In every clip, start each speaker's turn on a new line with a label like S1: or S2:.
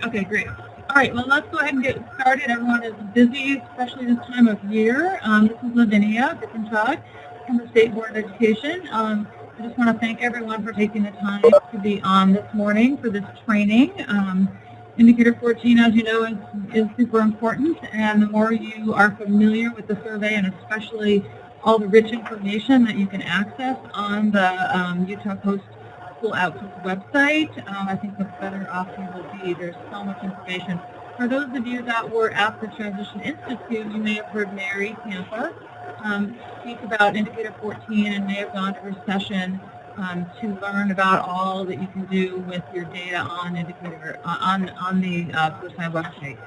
S1: Okay, great. All right, well, let's go ahead and get started. Everyone is busy, especially this time of year. This is Lavinia Dickenchog from the State Board of Education. I just want to thank everyone for taking the time to be on this morning for this training. Indicator 14, as you know, is super important, and the more you are familiar with the survey, and especially all the rich information that you can access on the Utah Coast School Outcomes website, I think the better off you will be. There's so much information. For those of you that were at the Transition Institute, you may have heard Mary Tampa speak about Indicator 14 and may have gone to her session to learn about all that you can do with your data on Indicator on the SoSci website.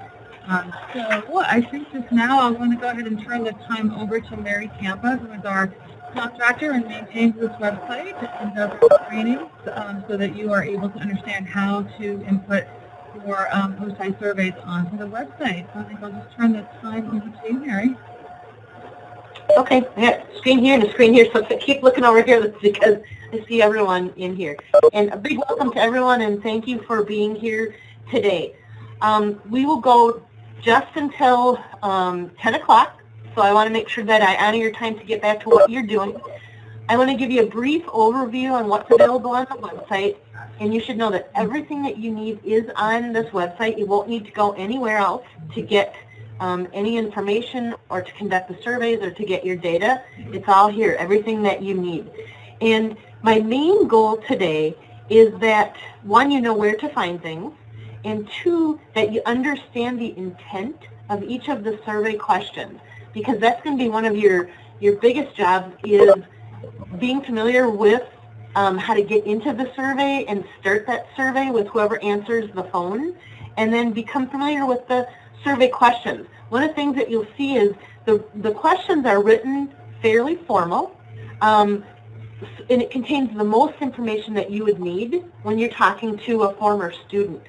S1: So I think just now I want to go ahead and turn the time over to Mary Tampa, who is our contractor and maintains this website and does our trainings so that you are able to understand how to input your SoSci surveys onto the website. So I think I'll just turn the time over to you, Mary.
S2: Okay, I got a screen here and a screen here, so keep looking over here. That's because I see everyone in here. And a big welcome to everyone, and thank you for being here today. We will go just until 10 o'clock, so I want to make sure that I honor your time to get back to what you're doing. I want to give you a brief overview on what's available on the website, and you should know that everything that you need is on this website. You won't need to go anywhere else to get any information or to conduct the surveys or to get your data. It's all here, everything that you need. And my main goal today is that, one, you know where to find things, and two, that you understand the intent of each of the survey questions, because that's going to be one of your biggest jobs, is being familiar with how to get into the survey and start that survey with whoever answers the phone, and then become familiar with the survey questions. One of the things that you'll see is the questions are written fairly formal, and it contains the most information that you would need when you're talking to a former student.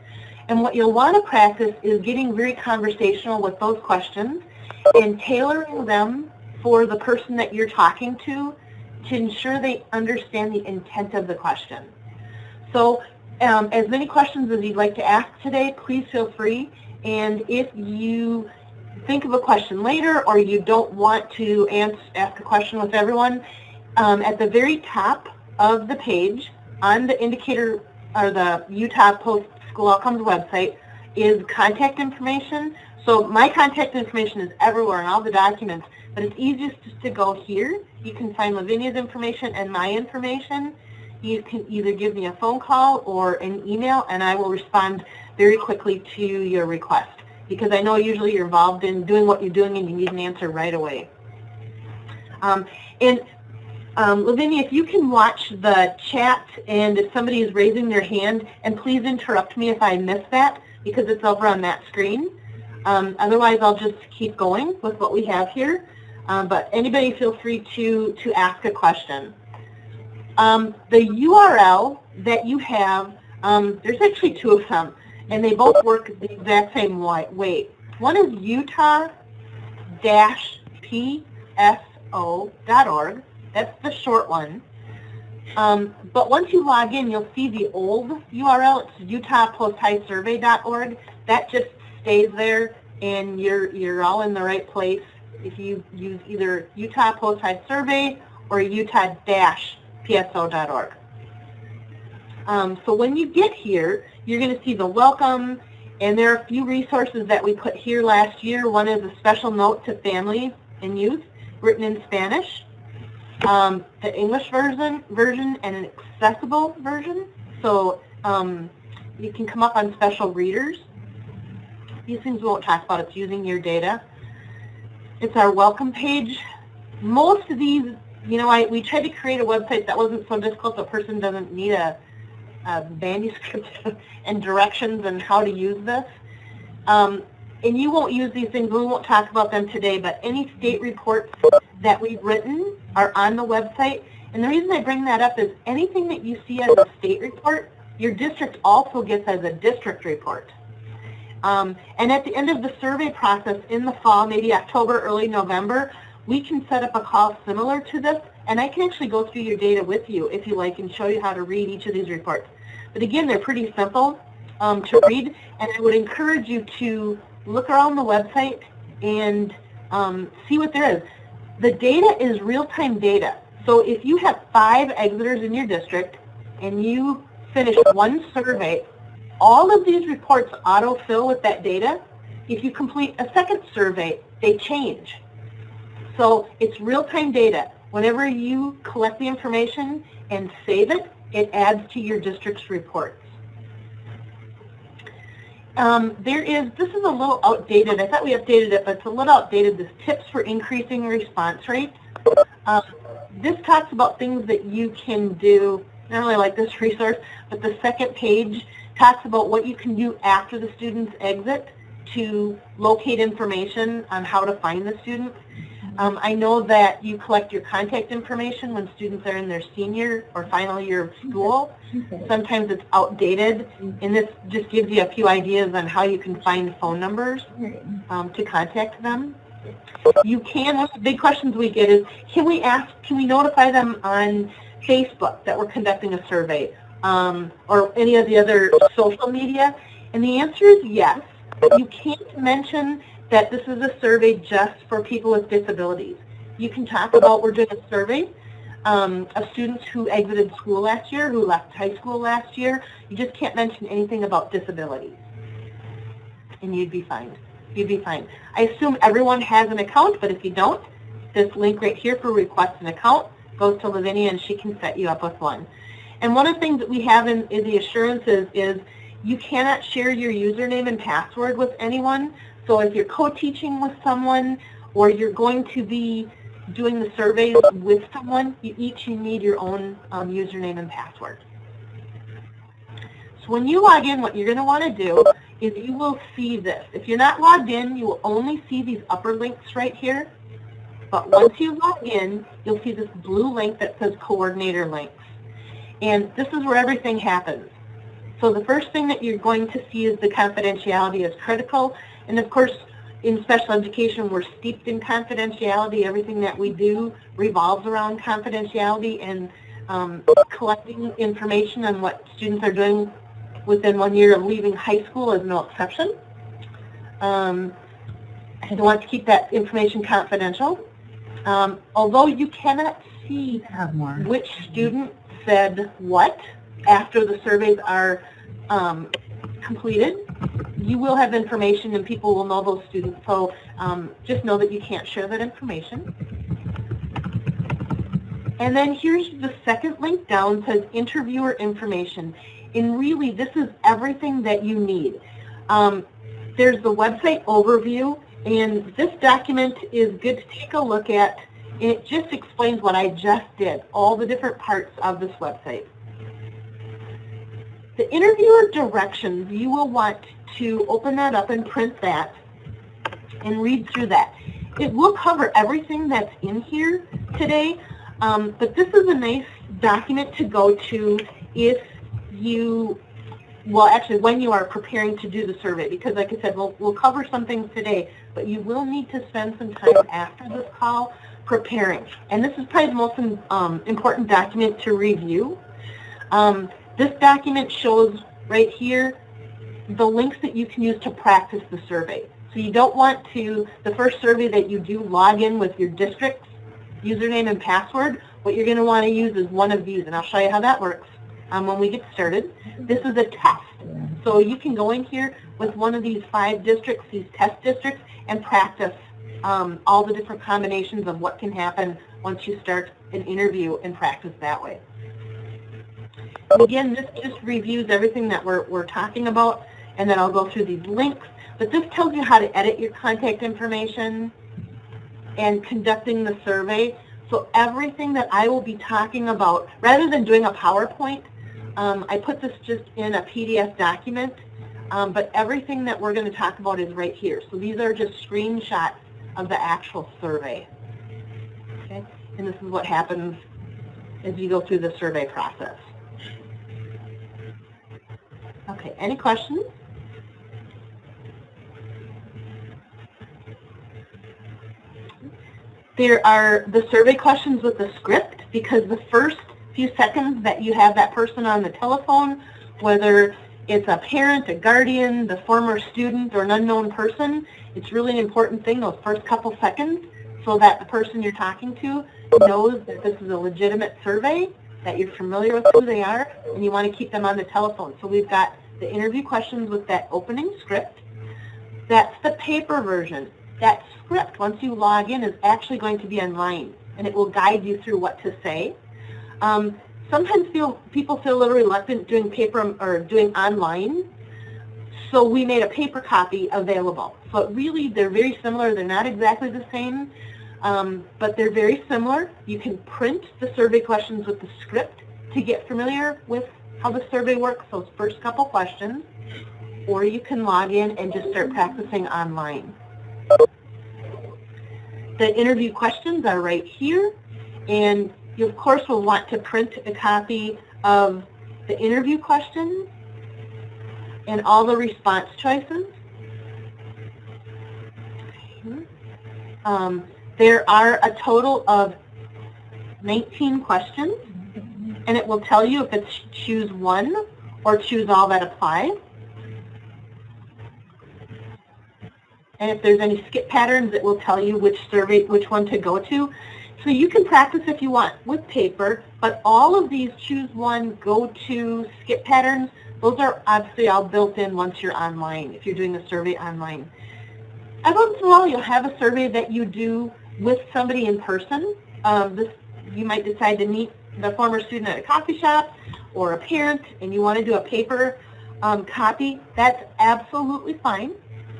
S2: And what you'll want to practice is getting very conversational with those questions and tailoring them for the person that you're talking to ensure they understand the intent of the question. So as many questions as you'd like to ask today, please feel free. And if you think of a question later or you don't want to ask a question with everyone, at the very top of the page on the indicator or the Utah Post School Outcomes website is contact information. So my contact information is everywhere in all the documents, but it's easiest just to go here. You can find Lavinia's information and my information. You can either give me a phone call or an email, and I will respond very quickly to your request, because I know usually you're involved in doing what you're doing and you need an answer right away. Lavinia, if you can watch the chat, and if somebody is raising their hand, and please interrupt me if I miss that, because it's over on that screen. Otherwise, I'll just keep going with what we have here. But anybody feel free to ask a question. The URL that you have, there's actually two of them, and they both work the exact same way. One is utah-pso.org. That's the short one. But once you log in, you'll see the old URL. It's utahposthhighsurvey.org. That just stays there, and you're all in the right place if you use either Utah Post High Survey or utah-pso.org. So when you get here, you're going to see the welcome, and there are a few resources that we put here last year. One is a special note to families and youth written in Spanish, the English version and an accessible version. So you can come up on special readers. These things we won't talk about. It's using your data. It's our welcome page. Most of these, we tried to create a website that wasn't so difficult the person doesn't need a manuscript and directions on how to use this. And you won't use these things. We won't talk about them today, but any state reports that we've written are on the website. And the reason I bring that up is anything that you see as a state report, your district also gets as a district report. And at the end of the survey process in the fall, maybe October, early November, we can set up a call similar to this, and I can actually go through your data with you if you like and show you how to read each of these reports. But again, they're pretty simple. to read, and I would encourage you to look around the website and see what there is. The data is real-time data. So if you have 5 exiters in your district and you finish one survey, all of these reports autofill with that data. If you complete a second survey, they change. So it's real-time data. Whenever you collect the information and save it, it adds to your district's reports. This is a little outdated. I thought we updated it, but it's a little outdated. This tips for increasing response rates. This talks about things that you can do. I don't really like this resource, but the second page talks about what you can do after the students exit to locate information on how to find the students. I know that you collect your contact information when students are in their senior or final year of school. Sometimes it's outdated, and this just gives you a few ideas on how you can find phone numbers to contact them. You can, one of the big questions we get is, can we notify them on Facebook that we're conducting a survey, or any of the other social media? And the answer is yes. You can't mention that this is a survey just for people with disabilities. You can talk about, we're doing a survey of students who exited school last year, who left high school last year. You just can't mention anything about disabilities, and you'd be fine. You'd be fine. I assume everyone has an account, but if you don't, this link right here for request an account goes to Lavinia, and she can set you up with one. And one of the things that we have in the assurances is you cannot share your username and password with anyone. So if you're co-teaching with someone or you're going to be doing the surveys with someone, you need your own username and password. So when you log in, what you're going to want to do is you will see this. If you're not logged in, you will only see these upper links right here. But once you log in, you'll see this blue link that says coordinator links. And this is where everything happens. So the first thing that you're going to see is the confidentiality is critical. And of course, in special education, we're steeped in confidentiality. Everything that we do revolves around confidentiality, and collecting information on what students are doing within 1 year of leaving high school is no exception. I want to keep that information confidential. Although you cannot see which student said what after the surveys are completed, you will have information and people will know those students. So just know that you can't share that information. And then here's the second link down, says interviewer information. And really, this is everything that you need. There's the website overview, and this document is good to take a look at. And it just explains what I just did, all the different parts of this website. The interviewer directions, you will want to open that up and print that and read through that. It will cover everything that's in here today, but this is a nice document to go to if you, well actually when you are preparing to do the survey, because like I said, we'll cover some things today, but you will need to spend some time after this call preparing. And this is probably the most important document to review. This document shows right here the links that you can use to practice the survey. So you don't want to, the first survey that you do, log in with your district's username and password. What you're going to want to use is one of these, and I'll show you how that works when we get started. This is a test. So you can go in here with one of these 5 districts, these test districts, and practice all the different combinations of what can happen once you start an interview and practice that way. And again, this just reviews everything that we're talking about, and then I'll go through these links. But this tells you how to edit your contact information and conducting the survey. So everything that I will be talking about, rather than doing a PowerPoint, I put this just in a PDF document, but everything that we're going to talk about is right here. So these are just screenshots of the actual survey. Okay? And this is what happens as you go through the survey process. Okay, any questions? There are the survey questions with the script, because the first few seconds that you have that person on the telephone, whether it's a parent, a guardian, the former student, or an unknown person, it's really an important thing, those first couple seconds, so that the person you're talking to knows that this is a legitimate survey, that you're familiar with who they are, and you want to keep them on the telephone. So we've got the interview questions with that opening script. That's the paper version. That script, once you log in, is actually going to be online, and it will guide you through what to say. Sometimes people feel a little reluctant doing paper or doing online, so we made a paper copy available. So really, they're very similar. They're not exactly the same, but they're very similar. You can print the survey questions with the script to get familiar with how the survey works, those first couple questions, or you can log in and just start practicing online. The interview questions are right here, and you of course will want to print a copy of the interview questions and all the response choices. There are a total of 19 questions, and it will tell you if it's choose one or choose all that apply. And if there's any skip patterns, it will tell you which one to go to. So you can practice if you want with paper, but all of these choose one, go to, skip patterns, those are obviously all built in once you're online, if you're doing the survey online. Every once in a while, you'll have a survey that you do with somebody in person. You might decide to meet the former student at a coffee shop or a parent, and you want to do a paper copy. That's absolutely fine.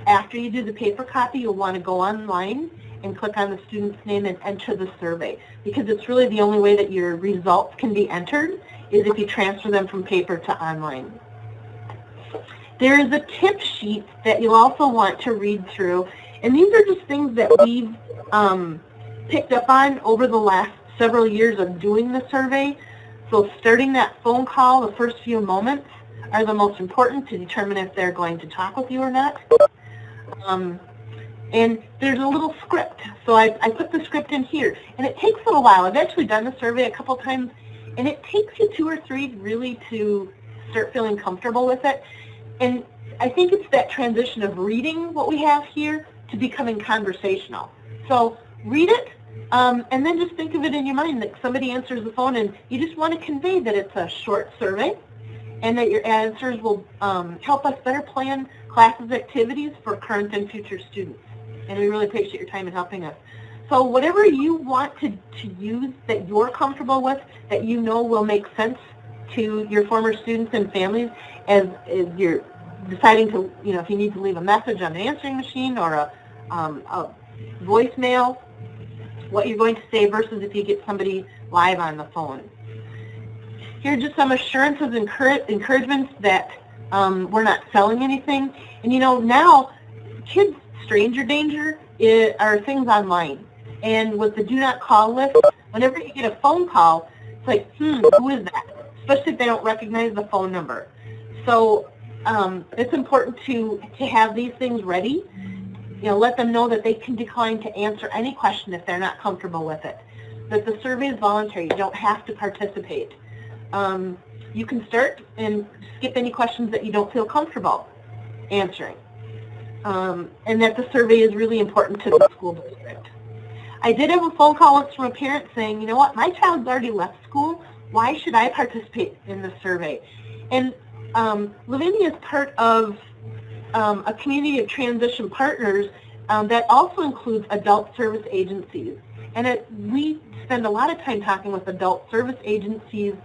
S2: After you do the paper copy, you'll want to go online and click on the student's name and enter the survey, because it's really the only way that your results can be entered is if you transfer them from paper to online. There is a tip sheet that you'll also want to read through, and these are just things that we've picked up on over the last several years of doing the survey. So starting that phone call, the first few moments are the most important to determine if they're going to talk with you or not. And there's a little script. So I put the script in here, and it takes a little while. I've actually done the survey a couple times, and it takes you 2 or 3 really to start feeling comfortable with it. And I think it's that transition of reading what we have here to becoming conversational. So read it, and then just think of it in your mind that somebody answers the phone, and you just want to convey that it's a short survey and that your answers will help us better plan classes activities for current and future students. And we really appreciate your time in helping us. So whatever you want to use that you're comfortable with, that you know will make sense to your former students and families as you're deciding to, if you need to leave a message on an answering machine or a voicemail, what you're going to say versus if you get somebody live on the phone. Here are just some assurances, encouragements that we're not selling anything. And now kids' stranger danger are things online. And with the do not call list, whenever you get a phone call, it's like, who is that? Especially if they don't recognize the phone number. So it's important to have these things ready. Let them know that they can decline to answer any question if they're not comfortable with it. That the survey is voluntary. You don't have to participate. You can start and skip any questions that you don't feel comfortable answering. And that the survey is really important to the school district. I did have a phone call once from a parent saying, you know what, my child's already left school. Why should I participate in the survey? And Lavinia is part of a community of transition partners that also includes adult service agencies. And we spend a lot of time talking with adult service agencies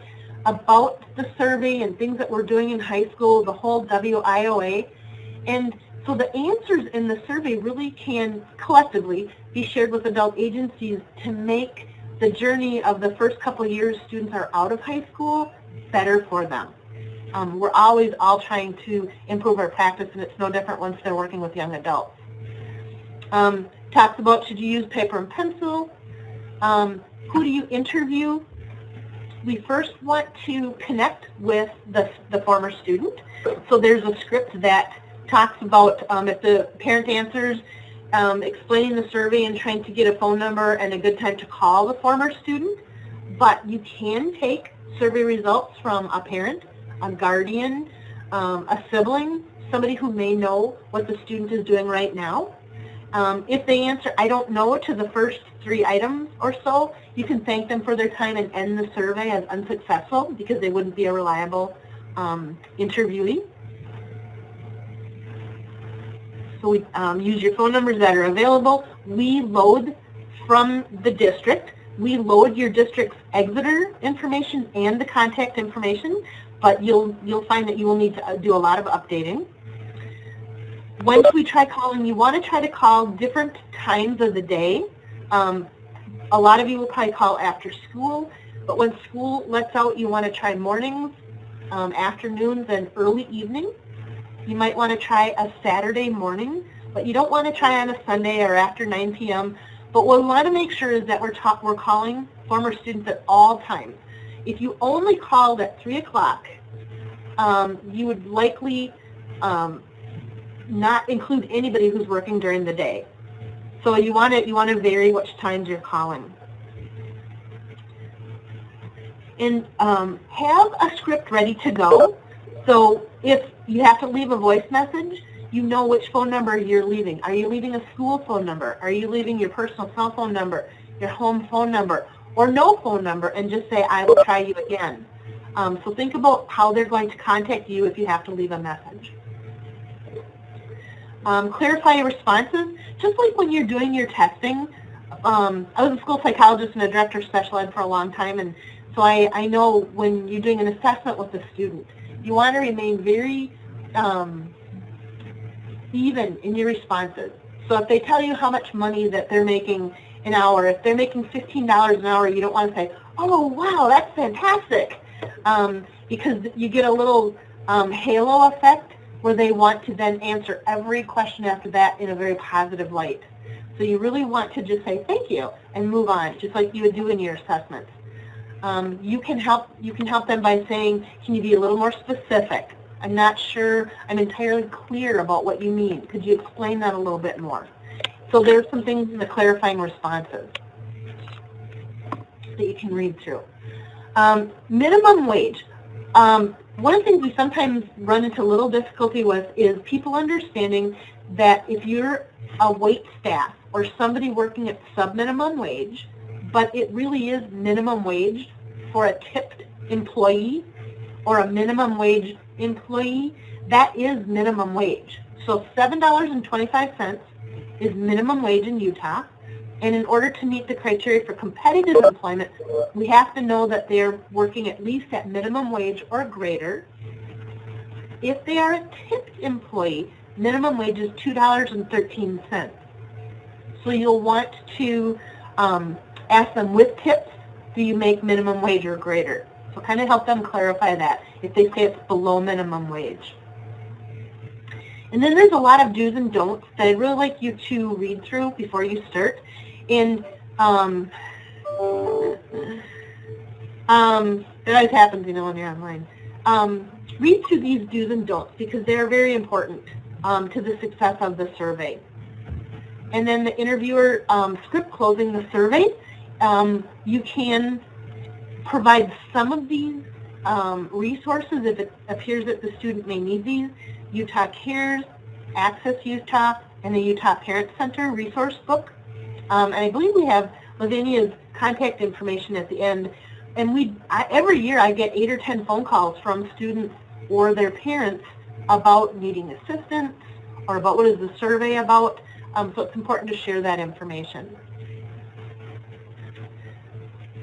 S2: about the survey and things that we're doing in high school, the whole WIOA. And so the answers in the survey really can collectively be shared with adult agencies to make the journey of the first couple of years students are out of high school better for them. We're always all trying to improve our practice, and it's no different once they're working with young adults. Talks about should you use paper and pencil? Who do you interview? We first want to connect with the former student. So there's a script that talks about if the parent answers, explaining the survey and trying to get a phone number and a good time to call the former student. But you can take survey results from a parent, a guardian, a sibling, somebody who may know what the student is doing right now. If they answer, I don't know, to the first 3 items or so, you can thank them for their time and end the survey as unsuccessful because they wouldn't be a reliable interviewee. So we use your phone numbers that are available. We load from the district. We load your district's exiter information and the contact information, but you'll find that you will need to do a lot of updating. Once we try calling, you want to try to call different times of the day. A lot of you will probably call after school, but when school lets out, you want to try mornings, afternoons, and early evening. You might want to try a Saturday morning, but you don't want to try on a Sunday or after 9 p.m. But what we want to make sure is that we're calling former students at all times. If you only called at 3 o'clock, you would likely not include anybody who's working during the day. So you want to vary which times you're calling. And have a script ready to go. So if you have to leave a voice message, you know which phone number you're leaving. Are you leaving a school phone number? Are you leaving your personal cell phone number, your home phone number, or no phone number, and just say, I will try you again. So think about how they're going to contact you if you have to leave a message. Clarify your responses. Just like when you're doing your testing, I was a school psychologist and a director of special ed for a long time, and so I know when you're doing an assessment with a student, you want to remain very even in your responses. So if they tell you how much money that they're making an hour, if they're making $15 an hour, you don't want to say, oh, wow, that's fantastic, because you get a little halo effect where they want to then answer every question after that in a very positive light. So you really want to just say thank you and move on, just like you would do in your assessments. You can help them by saying, can you be a little more specific? I'm not sure I'm entirely clear about what you mean. Could you explain that a little bit more? So there's some things in the clarifying responses that you can read through. Minimum wage. One of the things we sometimes run into a little difficulty with is people understanding that if you're a wait staff or somebody working at sub-minimum wage, but it really is minimum wage for a tipped employee or a minimum wage employee, that is minimum wage. So $7.25 is minimum wage in Utah, and in order to meet the criteria for competitive employment, we have to know that they're working at least at minimum wage or greater. If they are a tipped employee, minimum wage is $2.13. So you'll want to ask them, with tips, do you make minimum wage or greater? So kind of help them clarify that if they say it's below minimum wage. And then there's a lot of do's and don'ts that I'd really like you to read through before you start. And that always happens, you know, when you're online. Read through these do's and don'ts because they're very important to the success of the survey. And then the interviewer script closing the survey, you can provide some of these resources if it appears that the student may need these. Utah Cares, Access Utah, and the Utah Parent Center resource book. And I believe we have Lavinia's contact information at the end. And every year I get 8 or 10 phone calls from students or their parents about needing assistance or about what is the survey about. So it's important to share that information.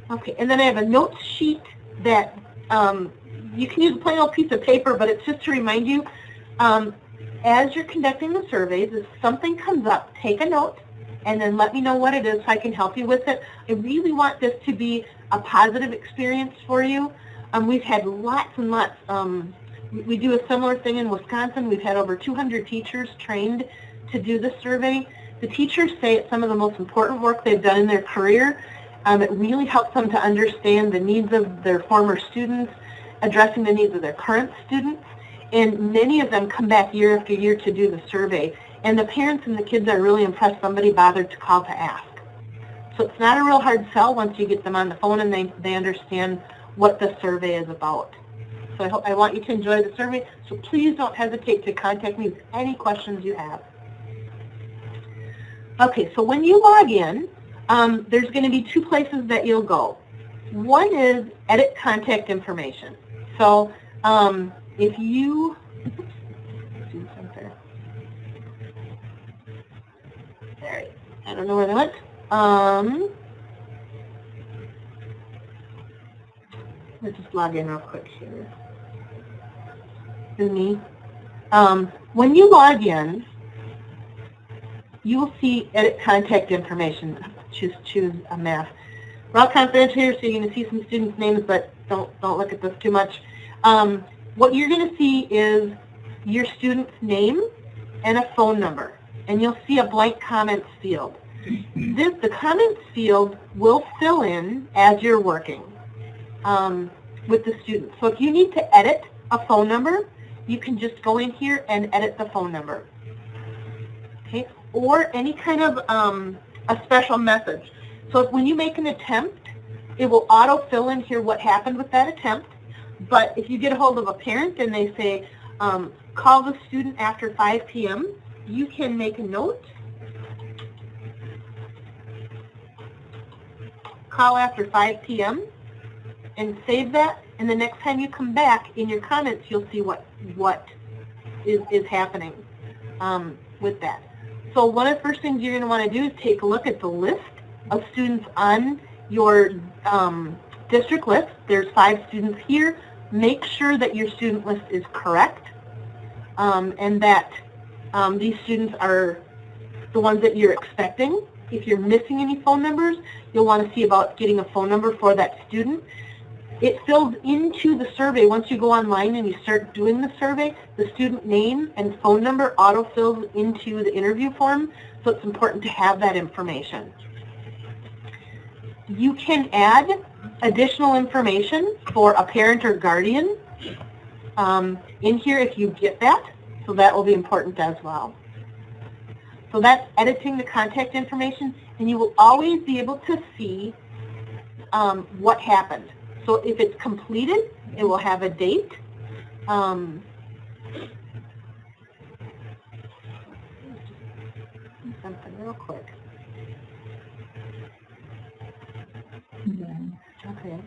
S2: Okay, and then I have a notes sheet that you can use a plain old piece of paper, but it's just to remind you, as you're conducting the surveys, if something comes up, take a note and then let me know what it is so I can help you with it. I really want this to be a positive experience for you. We've had lots and lots. We do a similar thing in Wisconsin. We've had over 200 teachers trained to do the survey. The teachers say it's some of the most important work they've done in their career. It really helps them to understand the needs of their former students, addressing the needs of their current students, and many of them come back year after year to do the survey. And the parents and the kids are really impressed somebody bothered to call to ask. So it's not a real hard sell once you get them on the phone and they understand what the survey is about. So I want you to enjoy the survey. So please don't hesitate to contact me with any questions you have. Okay, so when you log in, there's going to be two places that you'll go. One is edit contact information. So if you, sorry, I don't know where they went. Let's just log in real quick here. Me. When you log in, you will see edit contact information. Choose a math. We're all confidential here, so you're going to see some students' names, but don't look at this too much. What you're going to see is your student's name and a phone number, and you'll see a blank comments field. The comments field will fill in as you're working with the student. So if you need to edit a phone number, you can just go in here and edit the phone number. Okay? Or any kind of a special message. So if when you make an attempt, it will auto-fill in here what happened with that attempt. But if you get a hold of a parent and they say, call the student after 5 p.m., you can make a note. Call after 5 p.m. and save that. And the next time you come back in your comments, you'll see what is happening with that. So one of the first things you're going to want to do is take a look at the list of students on your district list. There's 5 students here. Make sure that your student list is correct and that these students are the ones that you're expecting. If you're missing any phone numbers, you'll want to see about getting a phone number for that student. It fills into the survey. Once you go online and you start doing the survey, the student name and phone number auto-fills into the interview form, so it's important to have that information. You can add additional information for a parent or guardian in here if you get that, so that will be important as well. So that's editing the contact information, and you will always be able to see what happened. So if it's completed, it will have a date. Something real quick. Okay.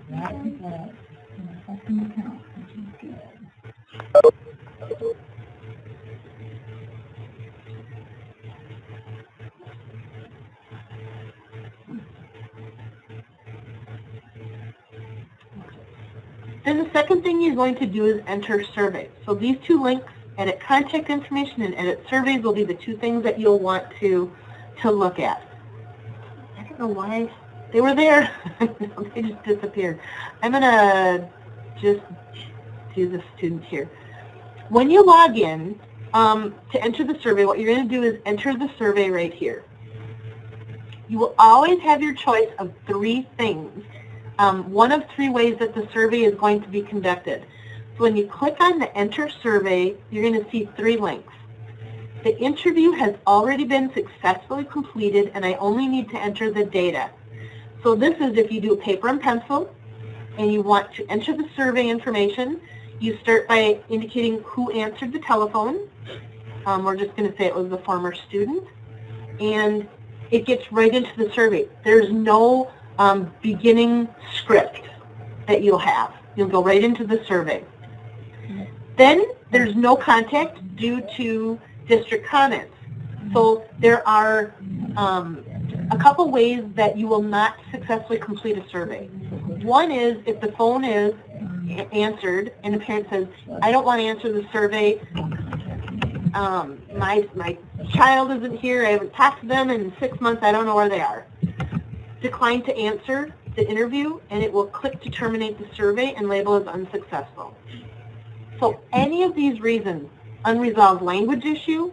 S2: Then the second thing you're going to do is enter survey. So these two links, edit contact information and edit surveys, will be the two things that you'll want to look at. I don't know why they were there. They just disappeared. I'm going to just do the students here. When you log in to enter the survey, what you're going to do is enter the survey right here. You will always have your choice of 3 things. One of 3 ways that the survey is going to be conducted. So when you click on the Enter Survey, you're going to see 3 links. The interview has already been successfully completed, and I only need to enter the data. So this is if you do paper and pencil, and you want to enter the survey information. You start by indicating who answered the telephone. We're just going to say it was the former student. And it gets right into the survey. There's no beginning script that you'll have. You'll go right into the survey. Then there's no contact due to district comments. So there are a couple ways that you will not successfully complete a survey. One is if the phone is answered and the parent says, I don't want to answer the survey, my child isn't here, I haven't talked to them in 6 months, I don't know where they are. Decline to answer the interview, and it will click to terminate the survey and label as unsuccessful. So any of these reasons, unresolved language issue,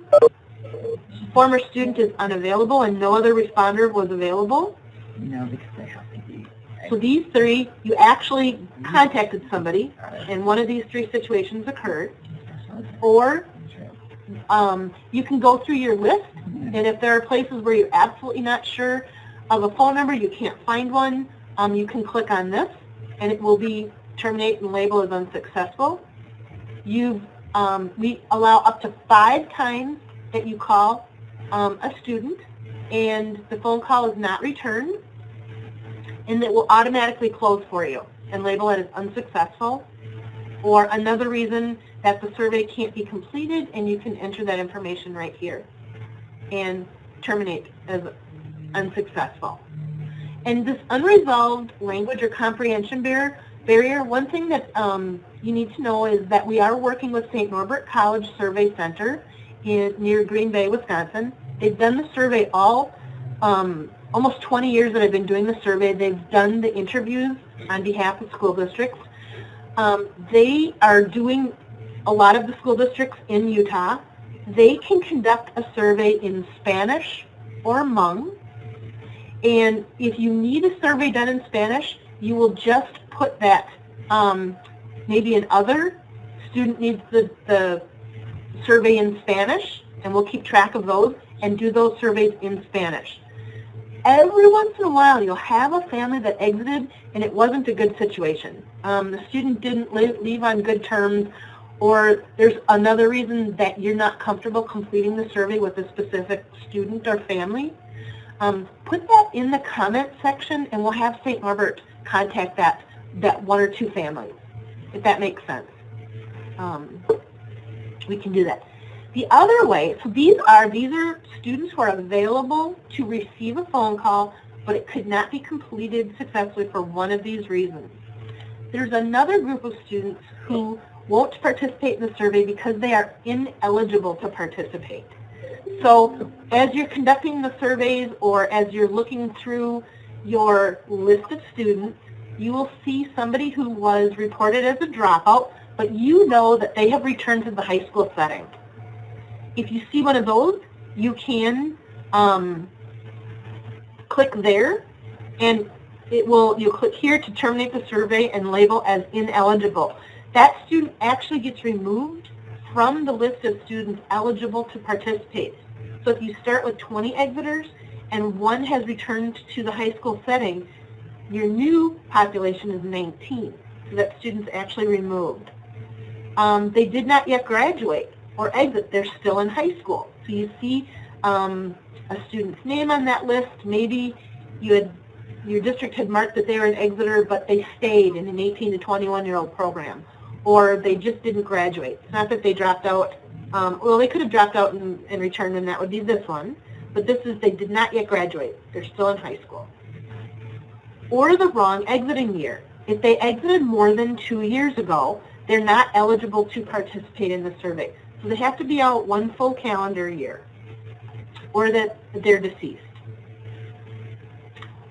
S2: former student is unavailable and no other responder was available.
S3: No, because they have to be.
S2: So these 3, you actually contacted somebody and one of these 3 situations occurred. Or you can go through your list, and if there are places where you're absolutely not sure of a phone number, you can't find one, you can click on this, and it will be terminate and label as unsuccessful. We allow up to 5 times that you call a student and the phone call is not returned, and it will automatically close for you and label it as unsuccessful. Or another reason that the survey can't be completed, and you can enter that information right here and terminate as unsuccessful. And this unresolved language or comprehension barrier, one thing that you need to know is that we are working with St. Norbert College Survey Center near Green Bay, Wisconsin. They've done the survey almost 20 years that I've been doing the survey. They've done the interviews on behalf of school districts. They are doing a lot of the school districts in Utah. They can conduct a survey in Spanish or Hmong. And if you need a survey done in Spanish, you will just put that maybe an other student needs the survey in Spanish, and we'll keep track of those and do those surveys in Spanish. Every once in a while, you'll have a family that exited and it wasn't a good situation. The student didn't leave on good terms, or there's another reason that you're not comfortable completing the survey with a specific student or family. Put that in the comment section, and we'll have St. Norbert contact that 1 or 2 families, if that makes sense. We can do that. The other way, so these are students who are available to receive a phone call, but it could not be completed successfully for one of these reasons. There's another group of students who won't participate in the survey because they are ineligible to participate. So as you're conducting the surveys or as you're looking through your list of students, you will see somebody who was reported as a dropout, but you know that they have returned to the high school setting. If you see one of those, you can click there, and you'll click here to terminate the survey and label as ineligible. That student actually gets removed from the list of students eligible to participate. So if you start with 20 exiters and 1 has returned to the high school setting, your new population is 19. So that student's actually removed. They did not yet graduate or exit. They're still in high school. So you see a student's name on that list. Maybe your district had marked that they were an exiter, but they stayed in an 18 to 21-year-old program, or they just didn't graduate. It's not that they dropped out. Well, they could have dropped out and returned, and that would be this one. But this is they did not yet graduate. They're still in high school. Or the wrong exiting year. If they exited more than 2 years ago, they're not eligible to participate in the survey. So they have to be out 1 full calendar year, or that they're deceased,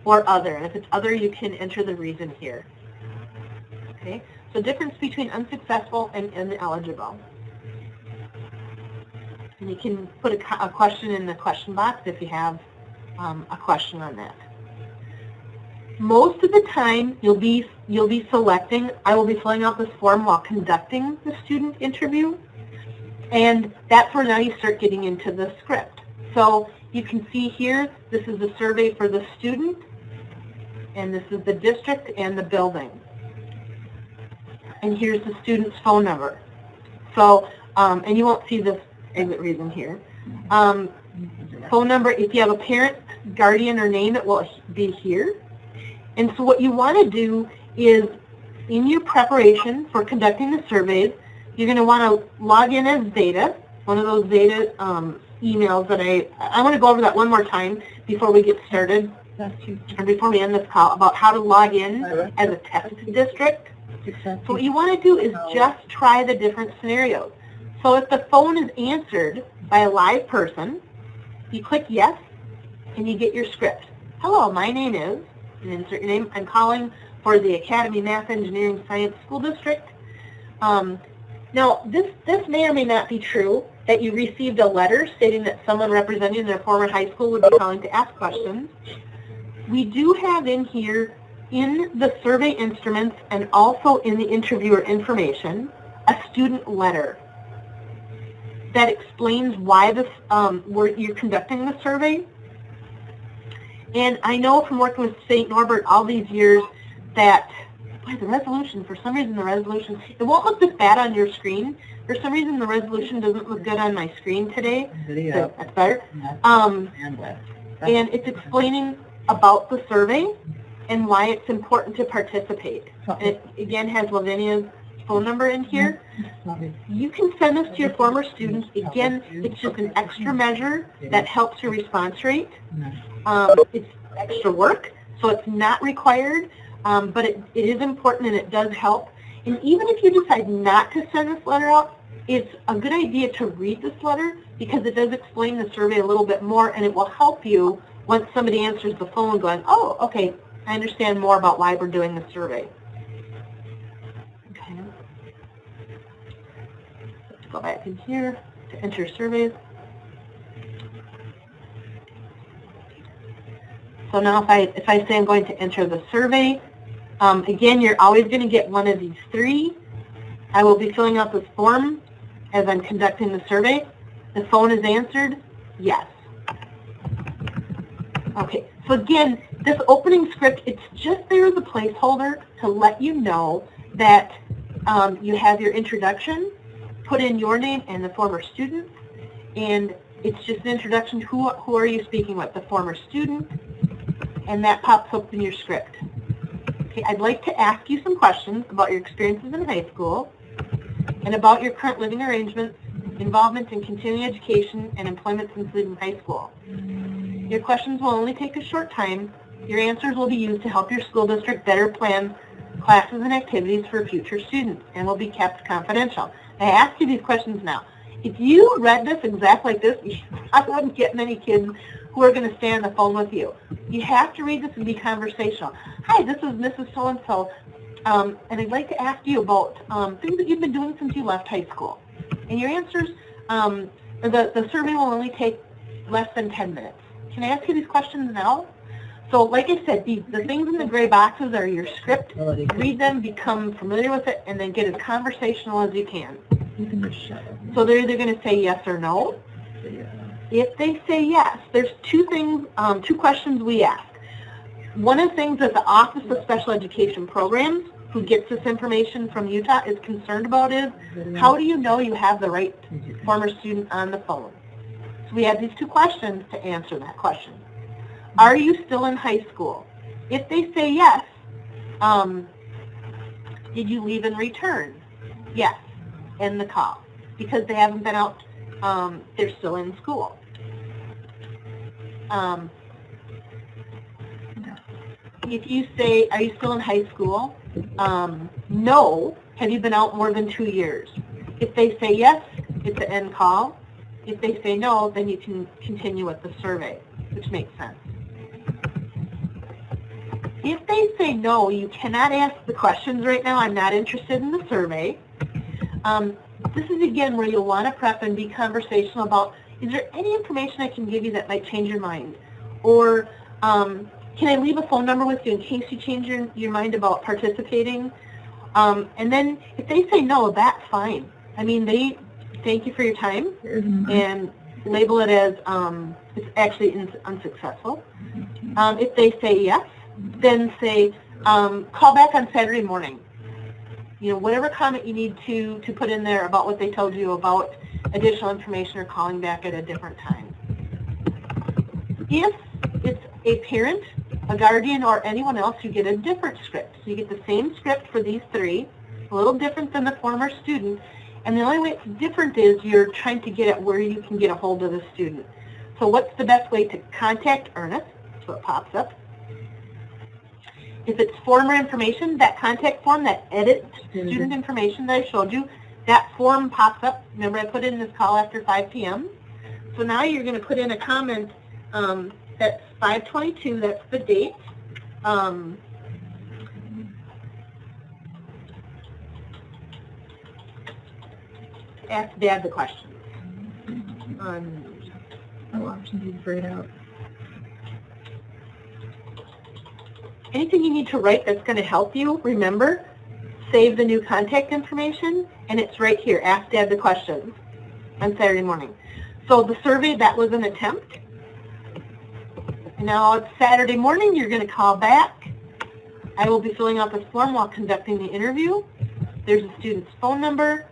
S2: or other. And if it's other, you can enter the reason here. Okay? So difference between unsuccessful and ineligible. And you can put a question in the question box if you have a question on that. Most of the time, you'll be selecting. I will be filling out this form while conducting the student interview, and that's where now you start getting into the script. So you can see here, this is the survey for the student, and this is the district and the building. And here's the student's phone number. So, and you won't see this exit reason here. Phone number, if you have a parent, guardian, or name, it will be here. And so what you want to do is, in your preparation for conducting the surveys, you're going to want to log in as Zeta, one of those Zeta emails that I want to go over that one more time before we get started, or before we end this call, about how to log in as a test district. So what you want to do is just try the different scenarios. So if the phone is answered by a live person, you click yes, and you get your script. Hello, my name is, and insert your name. I'm calling for the Academy Math Engineering Science School District. Now, this may or may not be true, that you received a letter stating that someone representing their former high school would be calling to ask questions. We do have in here, in the survey instruments and also in the interviewer information, a student letter that explains why you're conducting the survey. And I know from working with St. Norbert all these years that boy, the resolution, for some reason the resolution, it won't look this bad on your screen. For some reason the resolution doesn't look good on my screen today.
S3: Video.
S2: That's better.
S3: And left.
S2: And it's explaining about the survey and why it's important to participate. And it, again, has Lavinia's phone number in here. You can send this to your former students. Again, it's just an extra measure that helps your response rate. It's extra work, so it's not required, but it is important and it does help. And even if you decide not to send this letter out, it's a good idea to read this letter because it does explain the survey a little bit more, and it will help you once somebody answers the phone going, oh, okay, I understand more about why we're doing the survey. Okay. Let's go back in here to enter surveys. So now if I say I'm going to enter the survey, again, you're always going to get one of these three. I will be filling out this form as I'm conducting the survey. The phone is answered, yes. Okay, so again, this opening script, it's just there as a placeholder to let you know that you have your introduction, put in your name and the former student, and it's just an introduction. Who are you speaking with? The former student, and that pops up in your script. Okay, I'd like to ask you some questions about your experiences in high school and about your current living arrangements, involvement in continuing education, and employment since leaving high school. Your questions will only take a short time. Your answers will be used to help your school district better plan classes and activities for future students and will be kept confidential. I ask you these questions now. If you read this exactly like this, I wouldn't get many kids who are going to stay on the phone with you. You have to read this and be conversational. Hi, this is Mrs. So-and-so, and I'd like to ask you about things that you've been doing since you left high school. And your answers, the survey will only take less than 10 minutes. Can I ask you these questions now? So like I said, the things in the gray boxes are your script. Read them, become familiar with it, and then get as conversational as you can. So they're either going to say yes or no. If they say yes, there's two questions we ask. One of the things that the Office of Special Education Programs, who gets this information from Utah, is concerned about is, how do you know you have the right former student on the phone? So we have these two questions to answer that question. Are you still in high school? If they say yes, did you leave and return? Yes, end the call, because they haven't been out, they're still in school. If you say, are you still in high school? No, have you been out more than 2 years? If they say yes, it's an end call. If they say no, then you can continue with the survey, which makes sense. If they say no, you cannot ask the questions right now. I'm not interested in the survey. This is, again, where you'll want to prep and be conversational about, is there any information I can give you that might change your mind? Or can I leave a phone number with you in case you change your mind about participating? And then if they say no, that's fine. I mean, they thank you for your time and label it as it's actually unsuccessful. If they say yes, then say call back on Saturday morning. You know, whatever comment you need to put in there about what they told you about additional information or calling back at a different time. If it's a parent, a guardian, or anyone else, you get a different script. So you get the same script for these three, a little different than the former student, and the only way it's different is you're trying to get at where you can get a hold of the student. So what's the best way to contact Ernest? So it pops up. If it's former information, that contact form, that edit student information that I showed you, that form pops up. Remember, I put in this call after 5 p.m. So now you're going to put in a comment that's 5/22, that's the date. Ask Dad the question.
S3: Options is grayed out.
S2: Anything you need to write that's going to help you, remember, save the new contact information, and it's right here. Ask Dad the questions on Saturday morning. So the survey, that was an attempt. Now it's Saturday morning. You're going to call back. I will be filling out this form while conducting the interview. There's a student's phone number.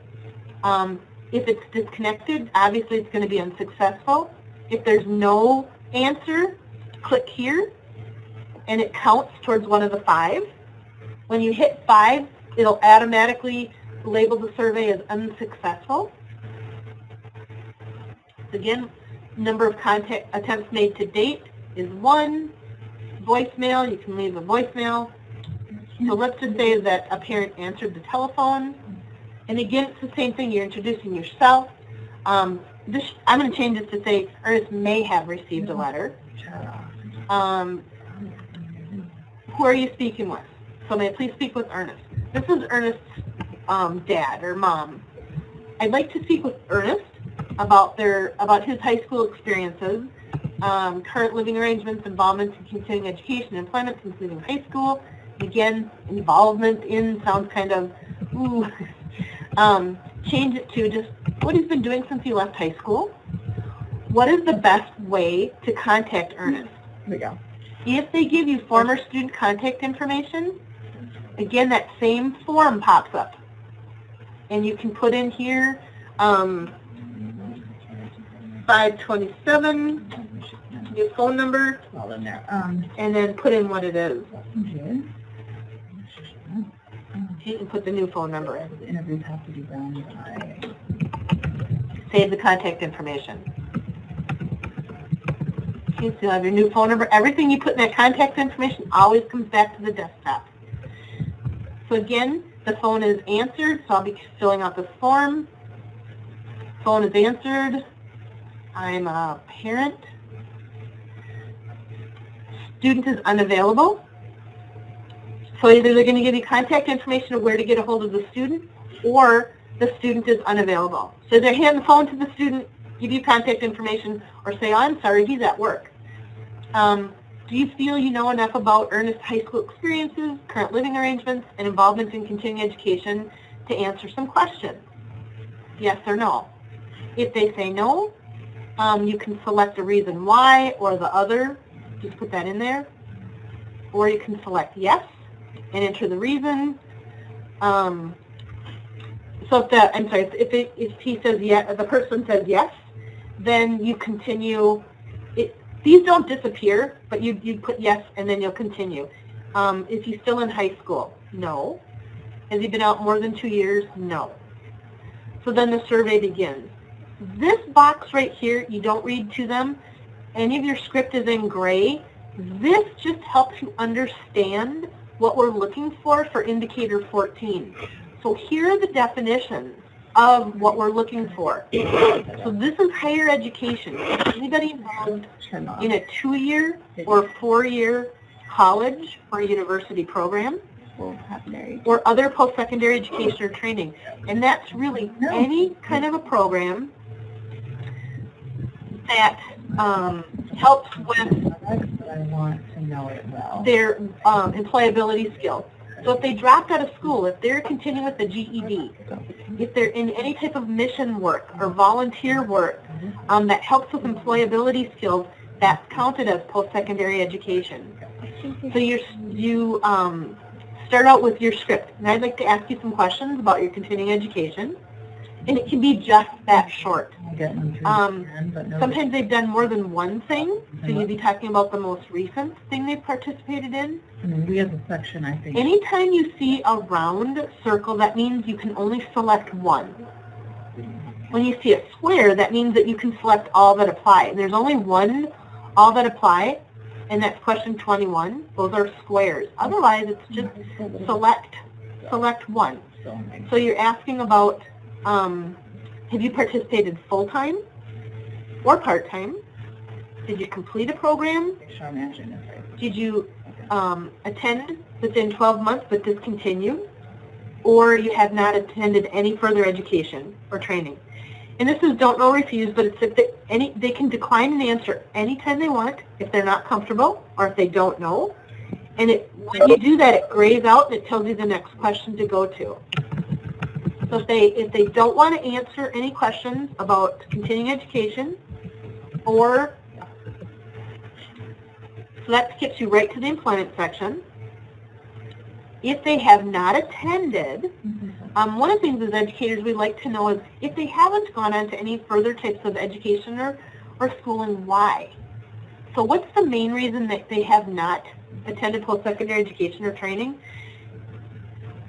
S2: If it's disconnected, obviously it's going to be unsuccessful. If there's no answer, click here, and it counts towards one of the 5. When you hit 5, it'll automatically label the survey as unsuccessful. Again, number of contact attempts made to date is 1. Voicemail, you can leave a voicemail. So let's just say that a parent answered the telephone. And again, it's the same thing. You're introducing yourself. I'm going to change this to say, Ernest may have received a letter. Who are you speaking with? So may I please speak with Ernest? This is Ernest's dad or mom. I'd like to speak with Ernest about his high school experiences, current living arrangements, involvement in continuing education, employment since leaving high school. Again, involvement in sounds kind of, ooh. Change it to just what he's been doing since he left high school. What is the best way to contact Ernest?
S3: There we go.
S2: If they give you former student contact information, again, that same form pops up. And you can put in here 527, your phone number,
S3: All in there.
S2: and then put in what it is.
S3: Okay.
S2: You can put the new phone number in.
S3: The interviews have to be done by...
S2: Save the contact information. Okay, so you have your new phone number. Everything you put in that contact information always comes back to the desktop. So again, the phone is answered, so I'll be filling out this form. Phone is answered. I'm a parent. Student is unavailable. So either they're going to give you contact information of where to get a hold of the student, or the student is unavailable. So they hand the phone to the student, give you contact information, or say, oh, I'm sorry, he's at work. Do you feel you know enough about Ernest's high school experiences, current living arrangements, and involvement in continuing education to answer some questions? Yes or no? If they say no, you can select a reason why or the other. Just put that in there. Or you can select yes and enter the reason. So if he says yes, if the person says yes, then you continue. These don't disappear, but you put yes and then you'll continue. Is he still in high school? No. Has he been out more than 2 years? No. So then the survey begins. This box right here, you don't read to them. Any of your script is in gray. This just helps you understand what we're looking for indicator 14. So here are the definitions of what we're looking for. So this is higher education. Anybody involved in a 2-year or 4-year college or university program or other post-secondary education or training. And that's really any kind of a program that helps with
S3: I want to know it well.
S2: their employability skills. So if they dropped out of school, if they're continuing with the GED, if they're in any type of mission work or volunteer work that helps with employability skills, that's counted as post-secondary education. So you start out with your script. And I'd like to ask you some questions about your continuing education. And it can be just that short. Sometimes they've done more than one thing, so you'd be talking about the most recent thing they've participated in.
S3: And we have a section, I think.
S2: Anytime you see a round circle, that means you can only select one. When you see a square, that means that you can select all that apply. And there's only one all that apply, and that's question 21. Those are squares. Otherwise, it's just select one. So you're asking about, have you participated full-time or part-time? Did you complete a program? Did you attend within 12 months but discontinue? Or you have not attended any further education or training? And this is don't know, refuse, but it's if they can decline an answer anytime they want if they're not comfortable or if they don't know. And when you do that, it grays out and it tells you the next question to go to. So if they don't want to answer any questions about continuing education, or so that gets you right to the employment section. If they have not attended, one of the things as educators we like to know is if they haven't gone on to any further types of education or schooling, why? So what's the main reason that they have not attended post-secondary education or training?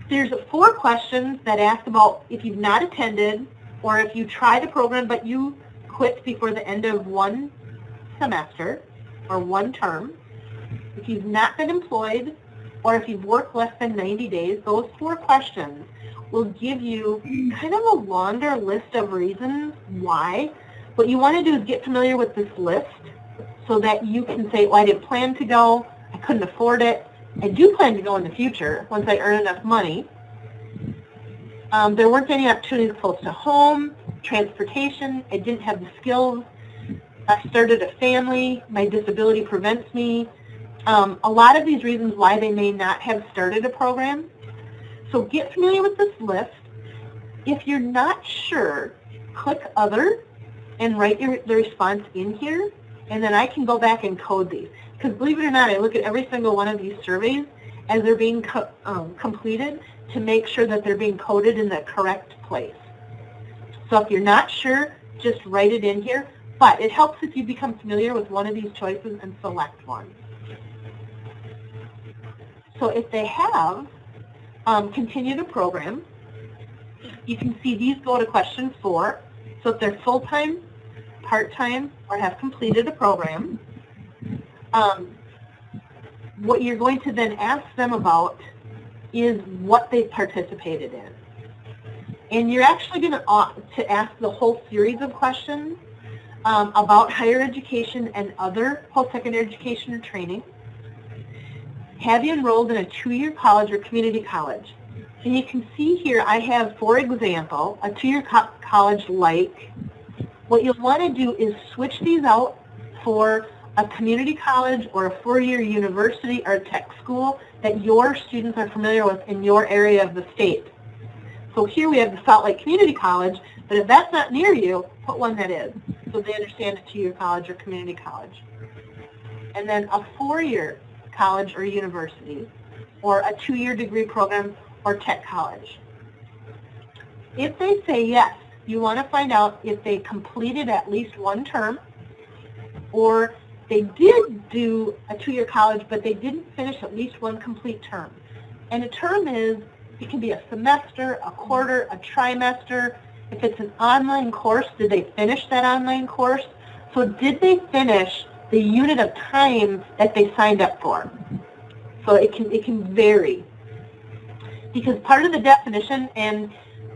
S2: There's 4 questions that ask about if you've not attended or if you tried a program but you quit before the end of one semester or one term, if you've not been employed, or if you've worked less than 90 days. Those 4 questions will give you kind of a longer list of reasons why. What you want to do is get familiar with this list so that you can say, well, I didn't plan to go, I couldn't afford it, I do plan to go in the future once I earn enough money. There weren't any opportunities close to home, transportation, I didn't have the skills, I started a family, my disability prevents me. A lot of these reasons why they may not have started a program. So get familiar with this list. If you're not sure, click Other and write the response in here, and then I can go back and code these. Because believe it or not, I look at every single one of these surveys as they're being completed to make sure that they're being coded in the correct place. So if you're not sure, just write it in here. But it helps if you become familiar with one of these choices and select one. So if they have continued a program, you can see these go to question 4. So if they're full-time, part-time, or have completed a program, what you're going to then ask them about is what they've participated in. And you're actually going to ask the whole series of questions about higher education and other post-secondary education or training. Have you enrolled in a 2-year college or community college? And you can see here I have, for example, a 2-year college like. What you'll want to do is switch these out for a community college or a 4-year university or tech school that your students are familiar with in your area of the state. So here we have the Salt Lake Community College, but if that's not near you, put one that is, so they understand a 2-year college or community college. And then a 4-year college or university, or a 2-year degree program or tech college. If they say yes, you want to find out if they completed at least one term, or they did do a 2-year college, but they didn't finish at least one complete term. And a term is, it can be a semester, a quarter, a trimester. If it's an online course, did they finish that online course? So did they finish the unit of time that they signed up for? So it can vary. Because part of the definition and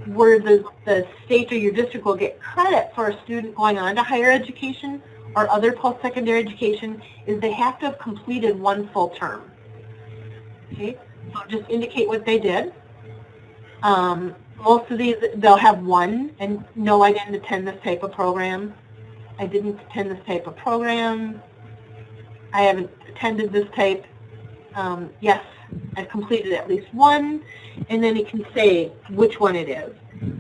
S2: where the state or your district will get credit for a student going on to higher education or other post-secondary education is they have to have completed one full term. Okay, so just indicate what they did. Most of these, they'll have one, and no, I didn't attend this type of program. I didn't attend this type of program. I haven't attended this type. Yes, I've completed at least one, and then it can say which one it is.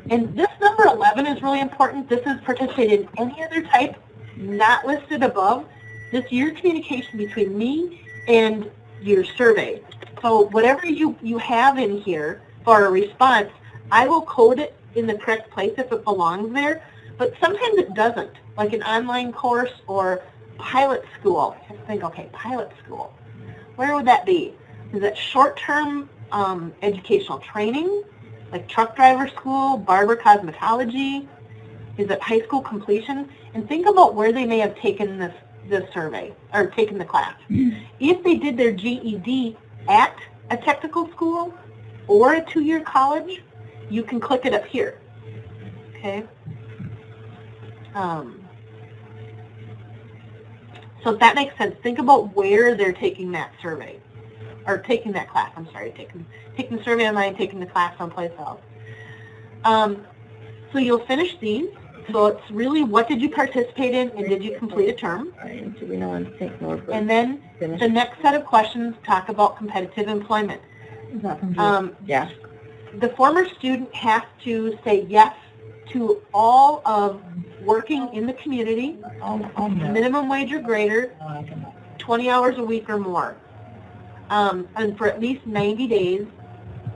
S2: And this number 11 is really important. This is participated in any other type not listed above. This is your communication between me and your survey. So whatever you have in here for a response, I will code it in the correct place if it belongs there, but sometimes it doesn't, like an online course or pilot school. I have to think, okay, pilot school. Where would that be? Is it short-term educational training, like truck driver school, barber cosmetology? Is it high school completion? And think about where they may have taken this survey, or taken the class. If they did their GED at a technical school or a 2-year college, you can click it up here. Okay? So if that makes sense, think about where they're taking that survey, or taking that class. I'm sorry, taking the survey online, taking the class someplace else. So you'll finish these. So it's really what did you participate in and did you complete a term? And then the next set of questions talk about competitive employment.
S3: Is that from yeah.
S2: The former student has to say yes to all of working in the community, minimum wage or greater, 20 hours a week or more, and for at least 90 days,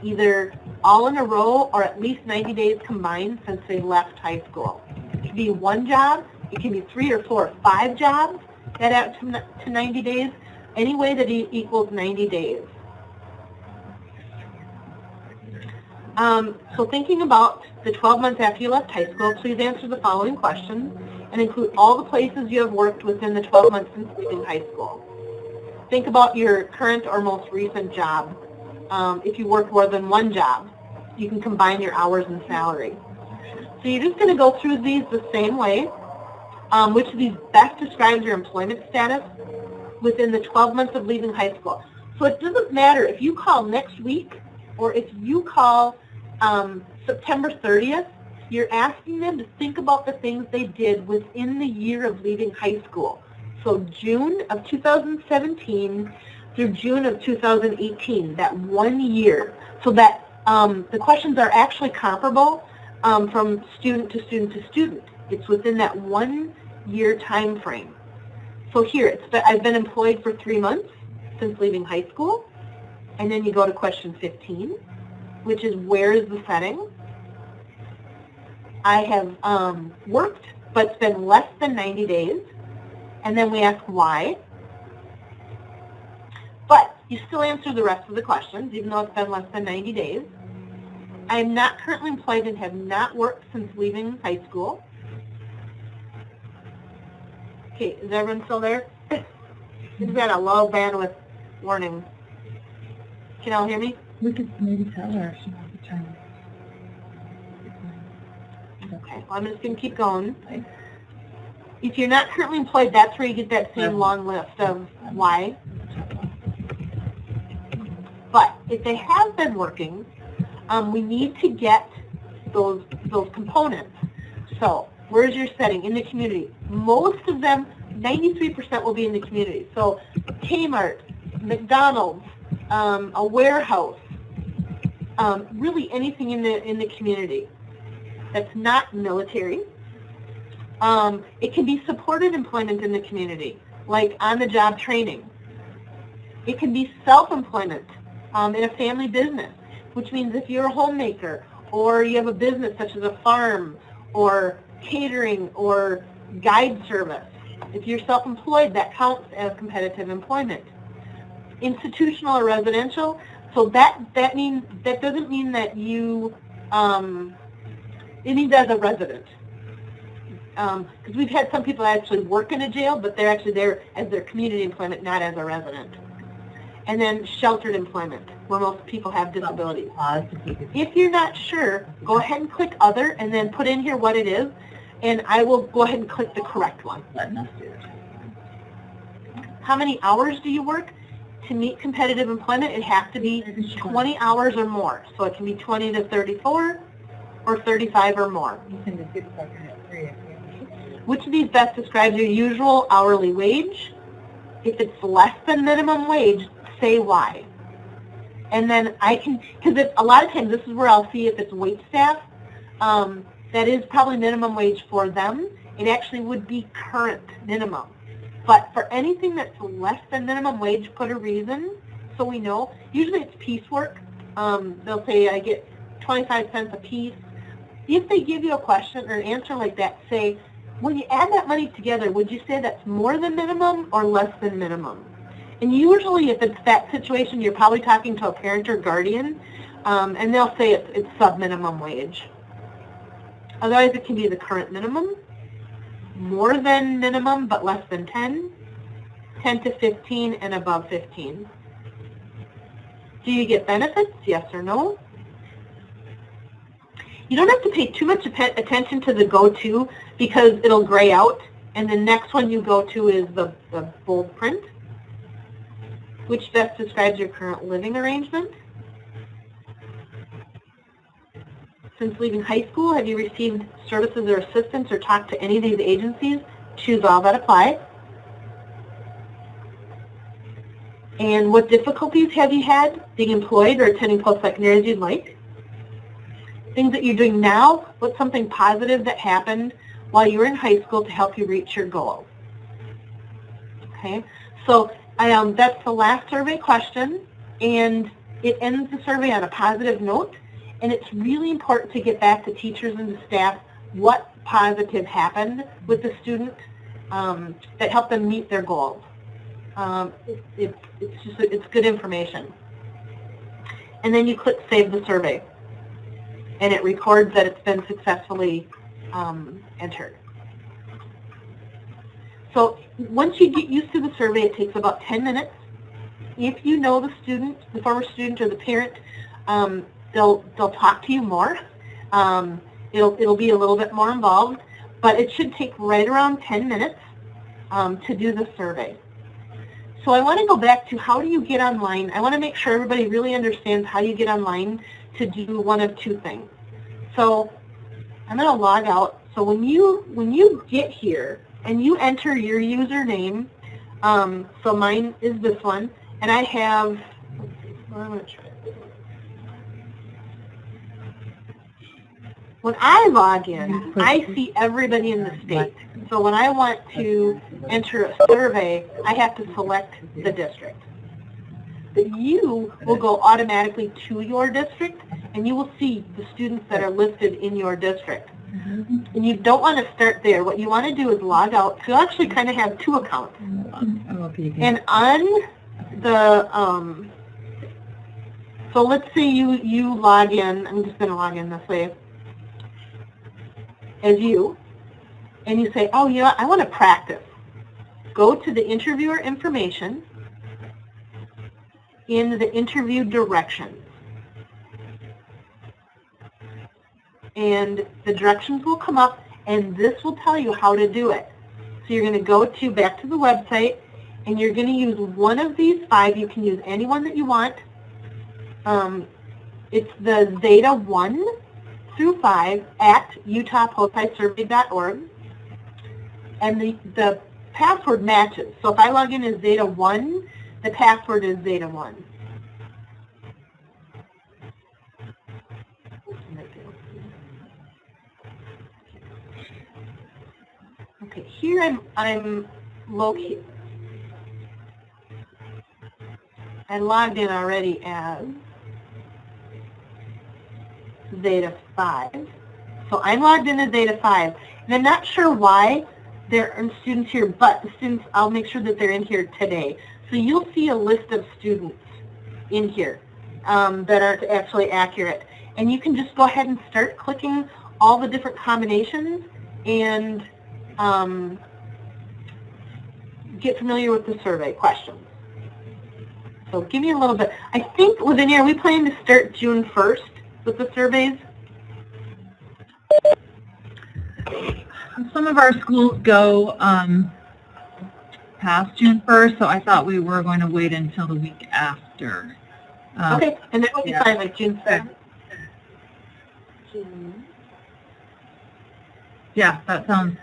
S2: either all in a row or at least 90 days combined since they left high school. It can be one job, it can be 3 or 4 or 5 jobs that add to 90 days, any way that equals 90 days. So thinking about the 12 months after you left high school, please answer the following questions and include all the places you have worked within the 12 months since leaving high school. Think about your current or most recent job. If you work more than one job, you can combine your hours and salary. So you're just going to go through these the same way. Which of these best describes your employment status within the 12 months of leaving high school? So it doesn't matter if you call next week or if you call September 30th, you're asking them to think about the things they did within the year of leaving high school. So June of 2017 through June of 2018, that 1 year. So that the questions are actually comparable from student to student to student. It's within that 1 year time frame. So here, I've been employed for 3 months since leaving high school. And then you go to question 15, which is where is the setting? I have worked, but it's been less than 90 days. And then we ask why. But you still answer the rest of the questions, even though it's been less than 90 days. I am not currently employed and have not worked since leaving high school. Okay, is everyone still there? We've got a low bandwidth warning. Can y'all hear me?
S3: We could maybe tell her she wants to turn.
S2: Okay, well, I'm just going to keep going. If you're not currently employed, that's where you get that same long list of why. But if they have been working, we need to get those components. So where's your setting? In the community. Most of them, 93% will be in the community. So Kmart, McDonald's, a warehouse, really anything in the community that's not military. It can be supported employment in the community, like on-the-job training. It can be self-employment in a family business, which means if you're a homemaker or you have a business such as a farm or catering or guide service, if you're self-employed, that counts as competitive employment. Institutional or residential, so that doesn't mean that you, it means as a resident. Because we've had some people actually work in a jail, but they're actually there as their community employment, not as a resident. And then sheltered employment, where most people have disabilities. If you're not sure, go ahead and click Other, and then put in here what it is, and I will go ahead and click the correct one. How many hours do you work? To meet competitive employment, it has to be 20 hours or more. So it can be 20 to 34 or 35 or more. Which of these best describes your usual hourly wage? If it's less than minimum wage, say why. And then I can, because a lot of times this is where I'll see if it's wait staff. That is probably minimum wage for them. It actually would be current minimum. But for anything that's less than minimum wage, put a reason so we know. Usually it's piecework. They'll say I get 25 cents a piece. If they give you a question or an answer like that, say, when you add that money together, would you say that's more than minimum or less than minimum? And usually if it's that situation, you're probably talking to a parent or guardian, and they'll say it's sub-minimum wage. Otherwise, it can be the current minimum, more than minimum but less than 10, 10 to 15, and above 15. Do you get benefits? Yes or no? You don't have to pay too much attention to the go-to because it'll gray out, and the next one you go to is the bold print, which best describes your current living arrangement. Since leaving high school, have you received services or assistance or talked to any of these agencies? Choose all that apply. And what difficulties have you had being employed or attending post-secondary as you'd like? Things that you're doing now, what's something positive that happened while you were in high school to help you reach your goals? Okay, so that's the last survey question, and it ends the survey on a positive note, and it's really important to get back to teachers and to staff what positive happened with the student that helped them meet their goals. It's good information. And then you click Save the Survey, and it records that it's been successfully entered. So once you get used to the survey, it takes about 10 minutes. If you know the student, the former student or the parent, they'll talk to you more. It'll be a little bit more involved, but it should take right around 10 minutes to do the survey. So I want to go back to how do you get online. I want to make sure everybody really understands how you get online to do one of two things. So I'm going to log out. So when you get here and you enter your username, so mine is this one, and I have, I'm going to try it. When I log in, I see everybody in the state. So when I want to enter a survey, I have to select the district. But you will go automatically to your district, and you will see the students that are listed in your district. And you don't want to start there. What you want to do is log out. So you actually kind of have two accounts. And on the, so let's say you log in. I'm just going to log in this way. As you, and you say, oh, you know, I want to practice. Go to the interviewer information in the interview directions. And the directions will come up, and this will tell you how to do it. So you're going to go back to the website, and you're going to use one of these 5. You can use any one that you want. It's the Zeta 1 through 5 at utahpostisurvey.org, and the password matches. So if I log in as Zeta 1, the password is Zeta 1. Okay, here I'm located. I logged in already as Zeta 5. So I'm logged in as Zeta 5. And I'm not sure why there are students here, but the students, I'll make sure that they're in here today. So you'll see a list of students in here that aren't actually accurate. And you can just go ahead and start clicking all the different combinations and get familiar with the survey questions. So give me a little bit. I think, Lavinia, are we planning to start June 1st with the surveys?
S1: Some of our schools go past June 1st, so I thought we were going to wait until the week after.
S2: Okay, and that would be fine, like June 7th.
S1: Yeah, that sounds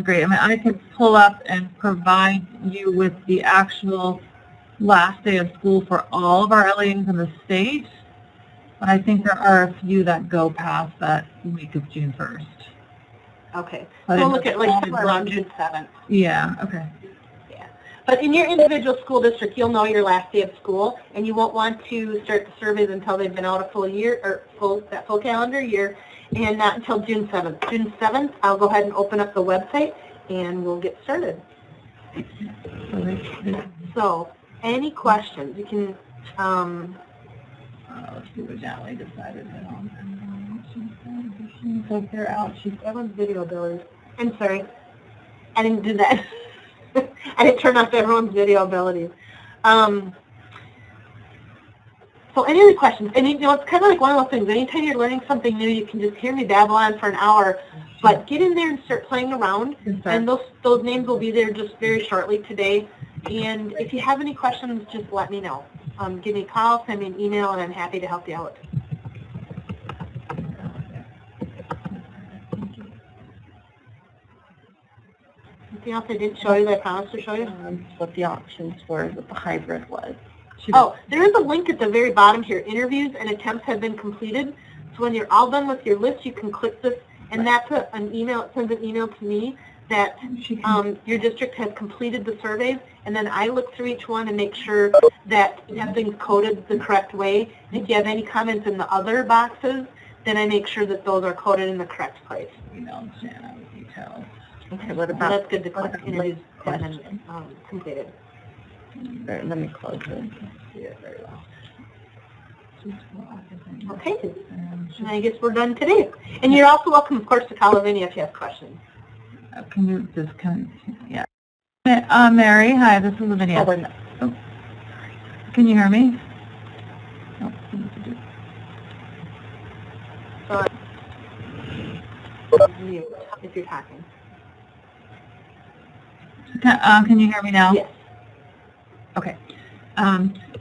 S1: great. I mean, I can pull up and provide you with the actual last day of school for all of our LEAs in the state, but I think there are a few that go past that week of June 1st.
S2: Okay, so we'll look at like around June 7th.
S1: Yeah, okay.
S2: Yeah, but in your individual school district, you'll know your last day of school, and you won't want to start the surveys until they've been out a full year, or that full calendar year, and not until June 7th. June 7th, I'll go ahead and open up the website, and we'll get started. So, any questions? You can,
S1: let's see what Natalie decided on. So if they're out,
S2: everyone's video abilities. I'm sorry, I didn't do that. I didn't turn off everyone's video abilities. So any other questions? And you know, it's kind of like one of those things. Anytime you're learning something new, you can just hear me babble on for an hour, but get in there and start playing around. And those names will be there just very shortly today. And if you have any questions, just let me know. Give me a call, send me an email, and I'm happy to help you out. Anything else I didn't show you that I promised to show you?
S3: What the options were, what the hybrid was.
S2: Oh, there is a link at the very bottom here. Interviews and attempts have been completed. So when you're all done with your list, you can click this, and that's an email. It sends an email to me that your district has completed the surveys, and then I look through each one and make sure that everything's coded the correct way. And if you have any comments in the other boxes, then I make sure that those are coded in the correct place.
S1: Email Jana with details.
S3: Okay, what
S2: So
S3: about,
S2: that's good to
S3: what
S2: click
S3: about
S2: interviews and
S3: question?
S2: then completed.
S3: There, let me close it.
S1: See it very well.
S2: Okay, and I guess we're done today. And you're also welcome, of course, to call Lavinia if you have questions.
S1: Can you just yeah. Mary, hi, this is Lavinia.
S3: Oh, wait a minute.
S1: Oh. Can you hear me? Oh,
S2: So, mute if you're talking.
S1: can you hear me now?
S2: Yes.
S1: Okay.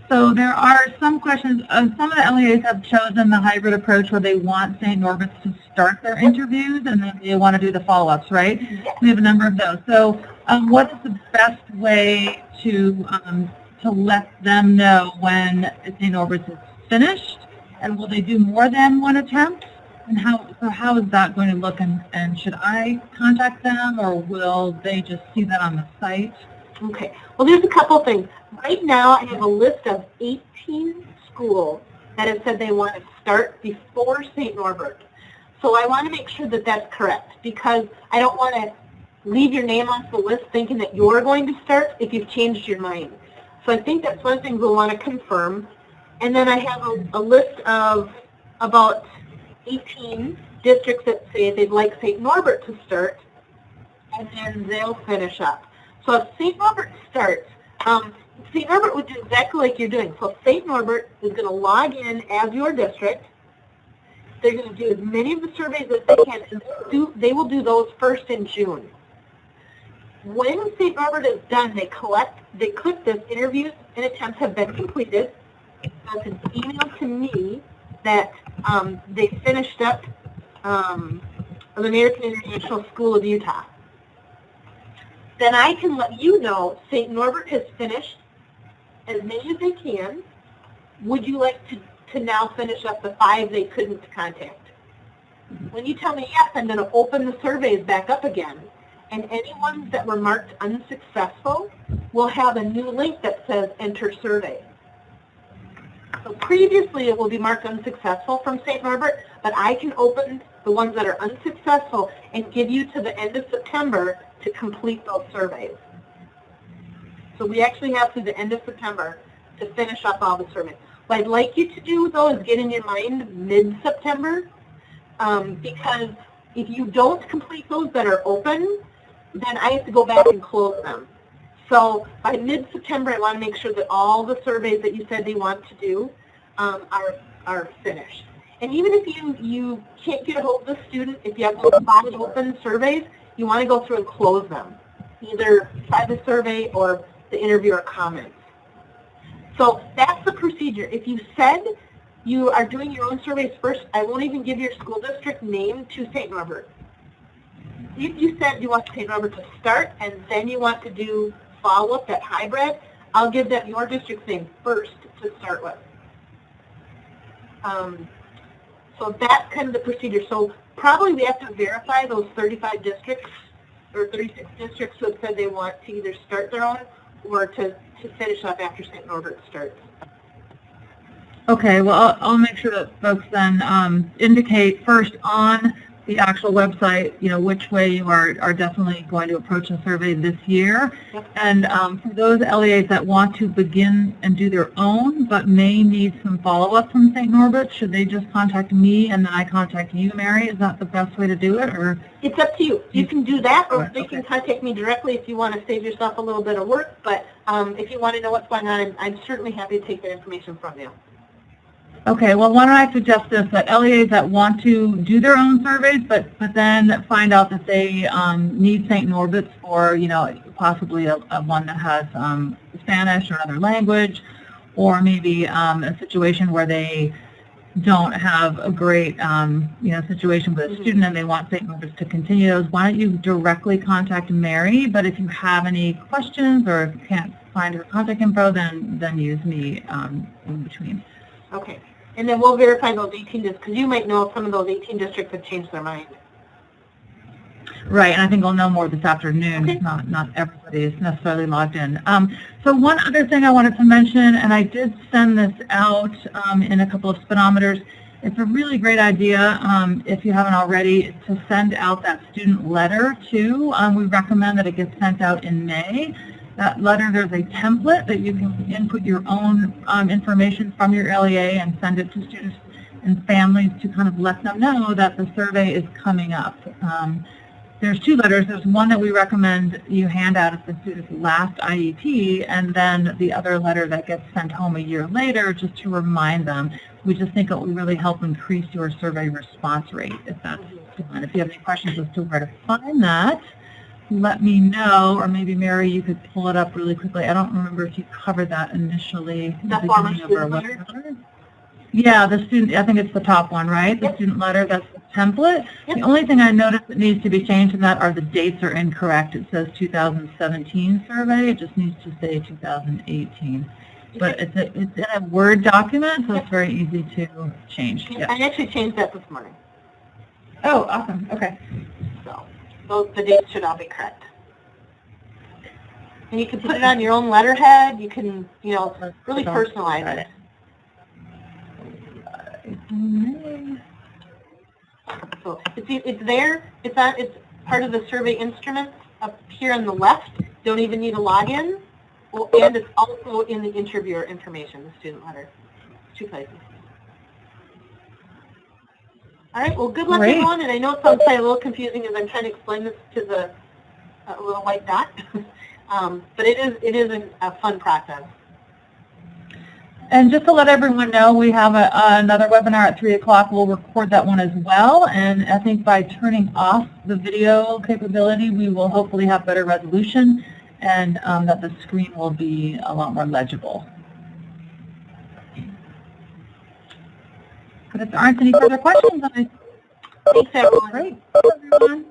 S1: So there are some questions. Some of the LEAs have chosen the hybrid approach where they want St. Norbert's to start their interviews and then they want to do the follow-ups, right?
S2: Yes.
S1: We have a number of those. So what is the best way to let them know when St. Norbert's is finished? And will they do more than one attempt? And how is that going to look? And should I contact them or will they just see that on the site?
S2: Okay. Well, there's a couple things. Right now, I have a list of 18 schools that have said they want to start before St. Norbert. So I want to make sure that that's correct because I don't want to leave your name off the list thinking that you're going to start if you've changed your mind. So I think that's one thing we'll want to confirm. And then I have a list of about 18 districts that say they'd like St. Norbert to start, and then they'll finish up. So if St. Norbert starts, St. Norbert would do exactly like you're doing. So St. Norbert is going to log in as your district. They're going to do as many of the surveys as they can, and they will do those first in June. When St. Norbert is done, they click this interviews and attempts have been completed. That's an email to me that they finished up the American International School of Utah. Then I can let you know St. Norbert has finished as many as they can. Would you like to now finish up the 5 they couldn't contact? When you tell me yes, I'm going to open the surveys back up again. And any ones that were marked unsuccessful will have a new link that says enter survey. So previously it will be marked unsuccessful from St. Norbert, but I can open the ones that are unsuccessful and give you to the end of September to complete those surveys. So we actually have to the end of September to finish up all the surveys. What I'd like you to do, though, is get in your mind mid-September, because if you don't complete those that are open, then I have to go back and close them. So by mid-September, I want to make sure that all the surveys that you said they want to do are finished. And even if you can't get a hold of the student, if you have those 5 open surveys, you want to go through and close them, either by the survey or the interviewer comments. So that's the procedure. If you said you are doing your own surveys first, I won't even give your school district name to St. Norbert. If you said you want St. Norbert to start and then you want to do follow-up at hybrid, I'll give that your district's name first to start with. So that's kind of the procedure. So probably we have to verify those 35 districts or 36 districts who have said they want to either start their own or to finish up after St. Norbert starts.
S1: Okay, well, I'll make sure that folks then indicate first on the actual website, which way you are definitely going to approach the survey this year.
S2: Yep.
S1: And for those LEAs that want to begin and do their own, but may need some follow-up from St. Norbert, should they just contact me and then I contact you, Mary? Is that the best way to do it, or?
S2: It's up to you. You can do that, or
S1: Okay.
S2: you can contact me directly if you want to save yourself a little bit of work. But if you want to know what's going on, I'm certainly happy to take that information from you.
S1: Okay, well, why don't I suggest this, that LEAs that want to do their own surveys, but then find out that they need St. Norbert's for, possibly a one that has Spanish or another language, or maybe a situation where they don't have a great, situation with a student and they want St. Norbert's to continue those. Why don't you directly contact Mary? But if you have any questions or if you can't find her contact info, then use me in between.
S2: Okay. And then we'll verify those 18 districts, because you might know some of those 18 districts have changed their mind.
S1: Right, and I think we'll know more this afternoon.
S2: Okay.
S1: Not everybody is necessarily logged in. So one other thing I wanted to mention, and I did send this out in a couple of speedometers. It's a really great idea, if you haven't already, to send out that student letter too. We recommend that it gets sent out in May. That letter, there's a template that you can input your own information from your LEA and send it to students and families to kind of let them know that the survey is coming up. There's two letters. There's one that we recommend you hand out at the student's last IEP, and then the other letter that gets sent home a year later just to remind them. We just think it will really help increase your survey response rate if that's done. If you have any questions as to where to find that, let me know, or maybe Mary, you could pull it up really quickly. I don't remember if you covered that initially.
S2: That former student letter?
S1: Yeah, the student, I think it's the top one, right? The
S2: Yep.
S1: student letter, that's the template.
S2: Yep.
S1: The only thing I noticed that needs to be changed in that are the dates are incorrect. It says 2017 survey, it just needs to say 2018. But it's in a Word document, so it's very easy to change. Yep.
S2: I actually changed that this morning.
S1: Oh, awesome, okay.
S2: So the dates should all be correct. And you can put it on your own letterhead. You can, really personalize it. So it's there. It's part of the survey instruments up here on the left. Don't even need a login. Well, and it's also in the interviewer information, the student letter. 2 places. All right. Well, good luck,
S1: Great.
S2: everyone. And I know it sounds a little confusing as I'm trying to explain this to the little white dot, but it is a fun process.
S1: And just to let everyone know, we have another webinar at 3 o'clock. We'll record that one as well. And I think by turning off the video capability, we will hopefully have better resolution and that the screen will be a lot more legible. But if there aren't any further questions,
S2: Thanks, everyone.
S1: great. Everyone.